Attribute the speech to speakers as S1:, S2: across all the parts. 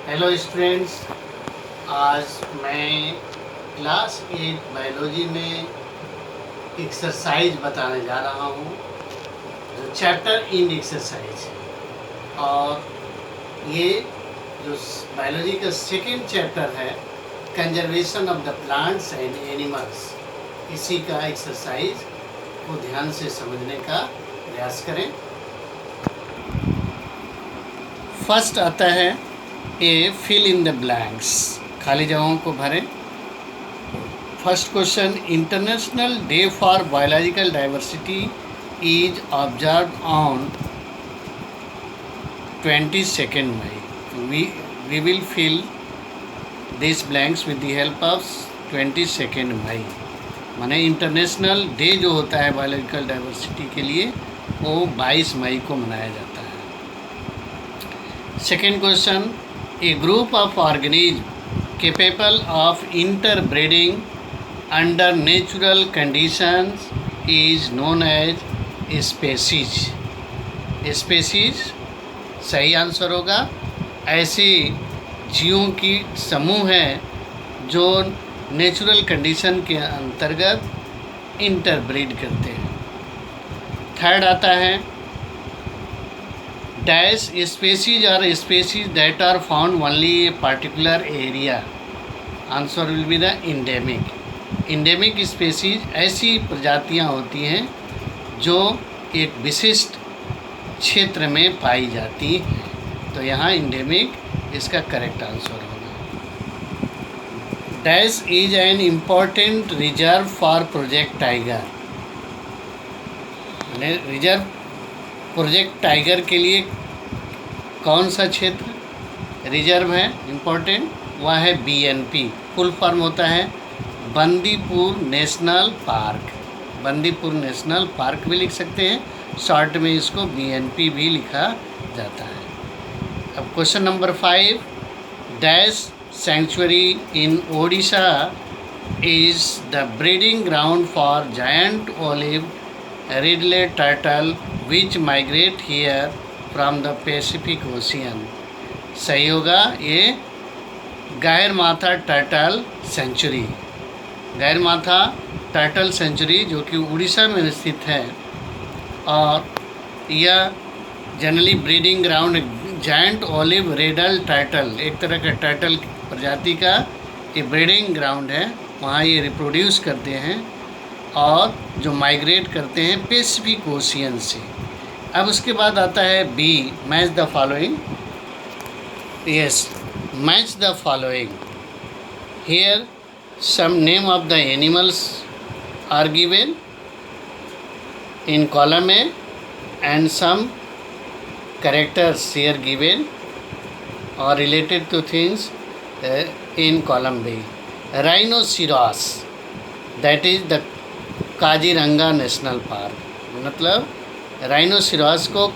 S1: Hello students, आज मैं class 8 biology में एक्सरसाइज बताने जा रहा हूँ जो चैप्टर इन एक्सरसाइज है। और ये जो बायोलॉजी का सेकेंड चैप्टर है conservation of the plants and animals, इसी का एक्सरसाइज को ध्यान से समझने का प्रयास करें। फर्स्ट आता है a fill in the blanks, खाली जगहों को भरें। First question, international day for biological diversity is observe on 22 May. We will fill this blanks with the help of 22 May. माने इंटरनेशनल डे जो होता है बायोलॉजिकल डाइवर्सिटी के लिए वो 22 मई को मनाया जाता है। Second question, a group of organisms capable of interbreeding under natural conditions is known as species। species सही आंसर होगा। ऐसे जीवों की समूह है जो नेचुरल कंडीशन के अंतर्गत इंटरब्रीड करते हैं। थर्ड आता है dash species are species that are found only a particular area. Answer will be the endemic. Endemic species ऐसी प्रजातियां होती हैं जो एक विशिष्ट क्षेत्र में पाई जाती हैं। तो यहाँ इंडेमिक इसका करेक्ट आंसर होगा। Dash is an important reserve for project tiger. Reserve project tiger के लिए कौन सा क्षेत्र रिजर्व है इम्पोर्टेंट? वह है BNP। फुल फॉर्म होता है Bandipur national park. Bandipur national park भी लिख सकते हैं, शॉर्ट में इसको BNP भी लिखा जाता है। अब question number 5, dash sanctuary in Odisha is the breeding ground for giant olive ridley turtle which migrate here from the Pacific Ocean. सही होगा ये Gahirmatha turtle sanctuary. Gahirmatha turtle sanctuary जो कि उड़ीसा में स्थित है और यह generally breeding ground giant olive ridley turtle, एक तरह का टर्टल प्रजाति का ये ब्रीडिंग ग्राउंड है। वहाँ ये रिप्रोड्यूस करते हैं और जो माइग्रेट करते हैं पैसिफिक ओशियन से। अब उसके बाद आता है B, match the following. Yes, match the following. Here some name of the animals are given in column A and some characters here given or related to things in column B. Rhinoceros, that is the Kaziranga national park. मतलब राइनोसिरॉस को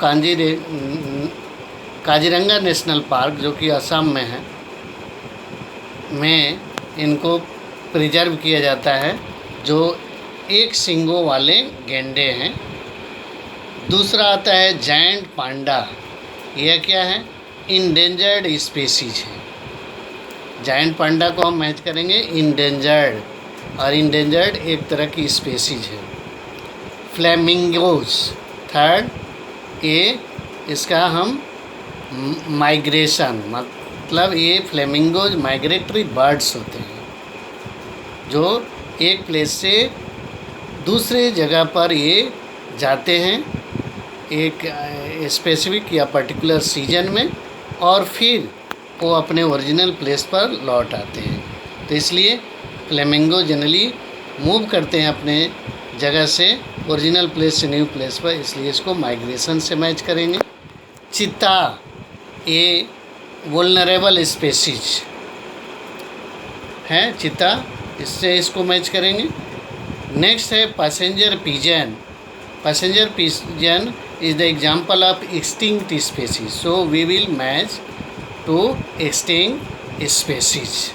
S1: Kaziranga national park जो कि असम में है में इनको preserve किया जाता है, जो एक सींगों वाले गैंडे हैं। दूसरा आता है जायंट पांडा। यह क्या है? इंडेंजर्ड स्पेसीज है। जायंट पांडा को हम मैच करेंगे इंडेंजर्ड, और इंडेंजर्ड एक तरह की स्पेसीज है। फ्लेमिंगोज थर्ड, ये इसका हम माइग्रेशन, मतलब ये फ्लेमिंगोज माइग्रेटरी बर्ड्स होते हैं जो एक प्लेस से दूसरे जगह पर ये जाते हैं एक स्पेसिफिक या पर्टिकुलर सीजन में, और फिर वो अपने ओरिजिनल प्लेस पर लौट आते हैं। तो इसलिए फ्लेमिंगो जनरली मूव करते हैं अपने जगह से ओरिजिनल प्लेस से न्यू प्लेस पर, इसलिए इसको माइग्रेशन से मैच करेंगे। चीता, ये वल्नरेबल स्पेसीज है चीता, इससे इसको मैच करेंगे। नेक्स्ट है passenger pigeon. Passenger pigeon is the example of extinct species, so we will match to extinct species.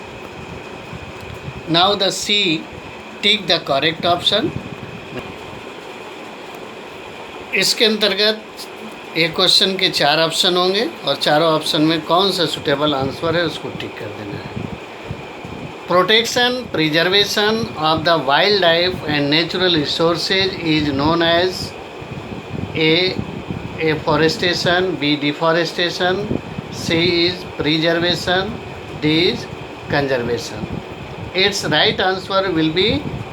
S1: Now the C, tick the correct option. इसके अंतर्गत एक क्वेश्चन के 4 ऑप्शन होंगे और चारों ऑप्शन में कौन सा सुटेबल आंसर है उसको टिक कर देना है। Protection preservation of the wild life and natural resources is known as A afforestation, B deforestation, C is preservation, D is conservation. It's right answer will be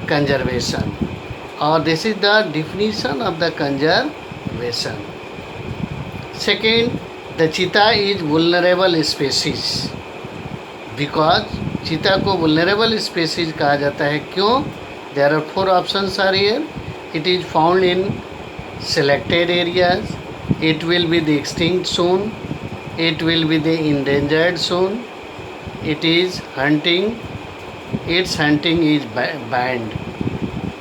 S1: conservation और this is the definition of the conservation. Second, the cheetah is vulnerable species because चीता को vulnerable species कहा जाता है। क्यों? There are 4 options are here. It is found in selected areas. It will be the extinct soon. It will be the endangered soon. It is hunting. Its hunting is banned.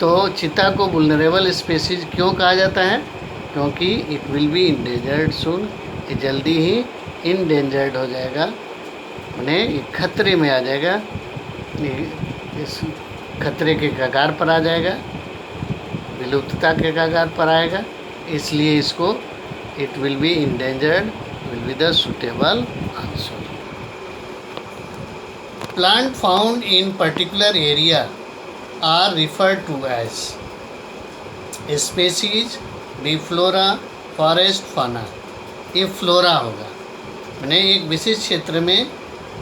S1: तो चीता को वुल्नरेबल species क्यों कहा जाता है? क्योंकि it will be endangered सून, ये जल्दी ही इंडेंजर्ड हो जाएगा, माने ये खतरे में आ जाएगा, इस खतरे के कगार पर आ जाएगा, विलुप्तता के कगार पर आएगा, इसलिए इसको it will be endangered will be the suitable answer. Plant found in particular area are referred to as species, B flora, forest, fauna. ये फ्लोरा होगा, मैंने एक विशेष क्षेत्र में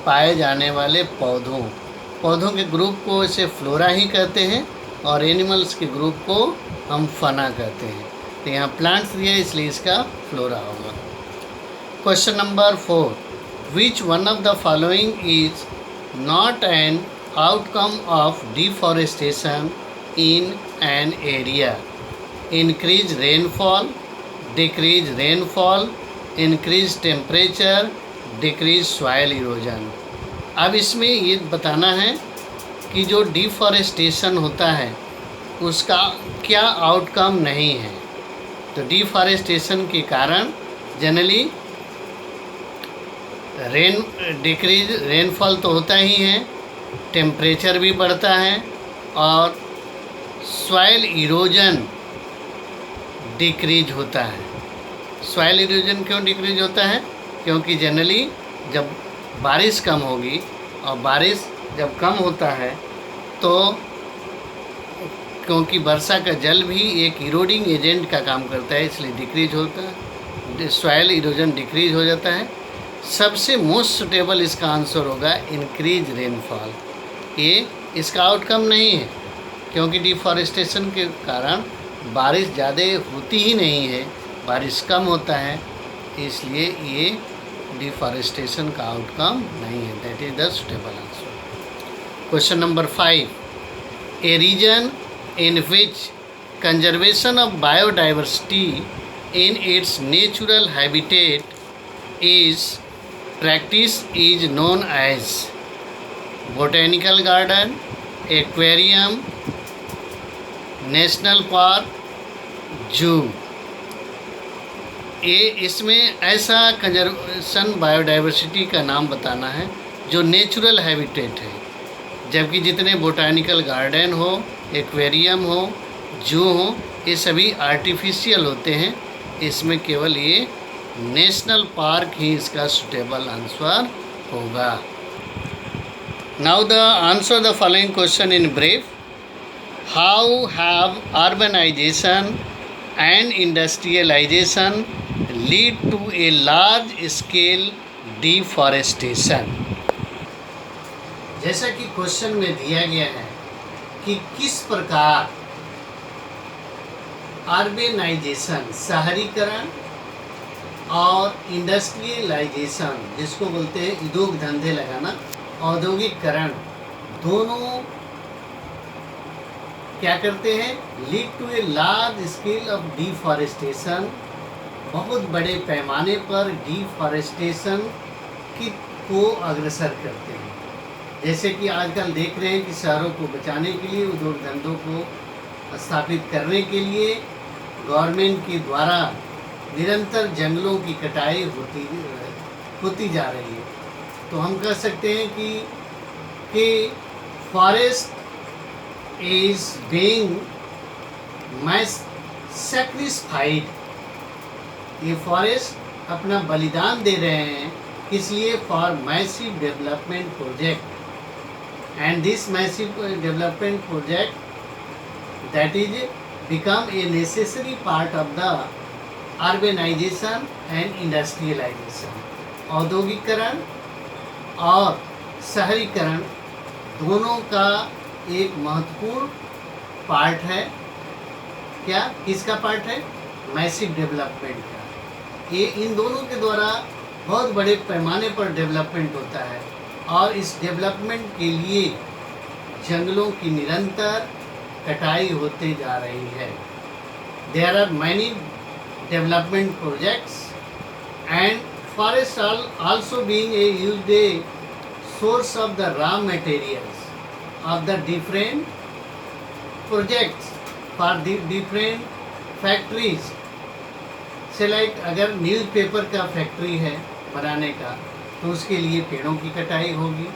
S1: पाए जाने वाले पौधों के ग्रुप को इसे फ्लोरा ही कहते हैं और एनिमल्स के ग्रुप को हम फाना कहते हैं। तो यहाँ प्लांट्स दिया इसलिए इसका फ्लोरा होगा। Question number 4, which one of the following is not an outcome of deforestation in an area? Increase rainfall, decrease rainfall, increase temperature, decrease soil erosion। अब इसमें ये बताना है कि जो डिफॉरेस्टेशन होता है उसका क्या आउटकम नहीं है। तो डिफॉरेस्टेशन के कारण जनरली रेनफॉल तो होता ही है, टेम्परेचर भी बढ़ता है और सॉइल इरोजन डिक्रीज होता है। सॉइल इरोजन क्यों डिक्रीज होता है? क्योंकि जनरली जब बारिश कम होगी और बारिश जब कम होता है तो क्योंकि वर्षा का जल भी एक इरोडिंग एजेंट का काम करता है, इसलिए डिक्रीज होता है, सॉइल इरोजन डिक्रीज हो जाता है। सबसे मोस्ट सुटेबल इसका आंसर होगा इंक्रीज रेनफॉल। ये इसका आउटकम नहीं है क्योंकि डिफॉरेस्टेशन के कारण बारिश ज़्यादा होती ही नहीं है, बारिश कम होता है, इसलिए ये डिफॉरेस्टेशन का आउटकम नहीं है। That is the suitable answer. Question number 5, a region in which conservation of biodiversity in its natural habitat is practice is known as botanical garden, aquarium, national park, zoo। ये इसमें ऐसा conservation biodiversity का नाम बताना है जो natural habitat है, जबकि जितने बोटानिकल गार्डन हो, एक्वेरियम हो, जू हो, ये सभी आर्टिफिशियल होते हैं। इसमें केवल ये नेशनल पार्क ही इसका सुटेबल आंसर होगा। Now the answer the following question in brief. How have urbanisation and industrialisation lead to a large scale deforestation? जैसा कि क्वेश्चन में दिया गया है कि किस प्रकार अर्बनाइजेशन शहरीकरण और इंडस्ट्रियलाइजेशन, जिसको बोलते हैं उद्योग धंधे लगाना, औद्योगिकरण, दोनों क्या करते हैं? Lead to a large scale of deforestation, बहुत बड़े पैमाने पर डिफॉरेस्टेशन को अग्रसर करते हैं। जैसे कि आजकल देख रहे हैं कि शहरों को बचाने के लिए, उद्योग धंधों को स्थापित करने के लिए गवर्नमेंट के द्वारा निरंतर जंगलों की कटाई होती जा रही है। तो हम कह सकते हैं कि फॉरेस्ट इज बीइंग मैसेक्रिफाइड ये फॉरेस्ट अपना बलिदान दे रहे हैं, किस लिए? For massive development project, and this massive development project that is become a necessary part of the urbanisation and industrialisation. औद्योगिकरण और शहरीकरण दोनों का एक महत्वपूर्ण पार्ट है। क्या? किसका पार्ट है? मैसिव डेवलपमेंट का। ये इन दोनों के द्वारा बहुत बड़े पैमाने पर डेवलपमेंट होता है, और इस डेवलपमेंट के लिए जंगलों की निरंतर कटाई होते जा रही है। There are many development projects and forest also being a used a source of the raw materials of the different projects for the different factories। से लाइक अगर न्यूज़पेपर का फैक्ट्री है बनाने का, तो उसके लिए पेड़ों की कटाई होगी,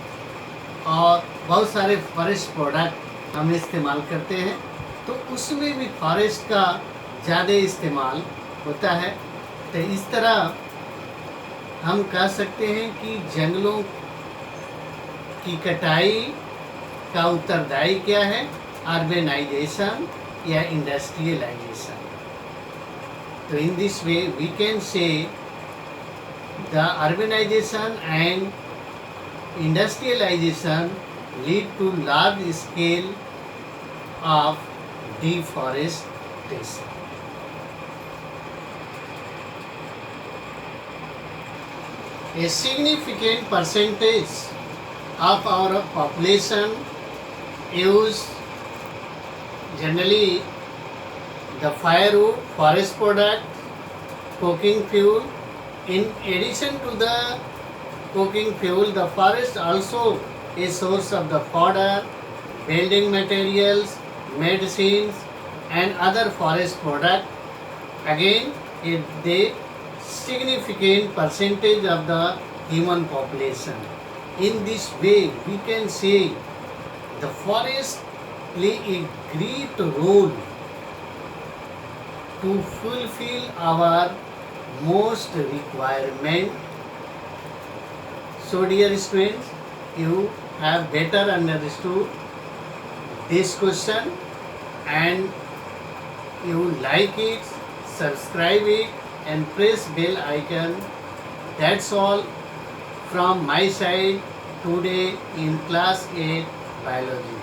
S1: और बहुत सारे फॉरेस्ट प्रोडक्ट हम इस्तेमाल करते हैं, तो उसमें भी फॉरेस्ट का ज़्यादा इस्तेमाल होता है। तो इस तरह हम कह सकते हैं कि जंगलों की कटाई का उत्तरदायी क्या है? अर्बेनाइजेशन या इंडस्ट्रियलाइजेशन। तो in this way we can say the urbanisation and industrialisation lead to large scale of deforestation. A significant percentage of our population use generally the firewood, forest product, cooking fuel. In addition to the cooking fuel, the forest also a source of the fodder, building materials, medicines, and other forest product. Again, they significant percentage of the human population. In this way, we can say the forest play a great role to fulfill our most requirement. So dear students, you have better understood this question, and you like it, subscribe it, and press bell icon. That's all from my side today in class 8 biology.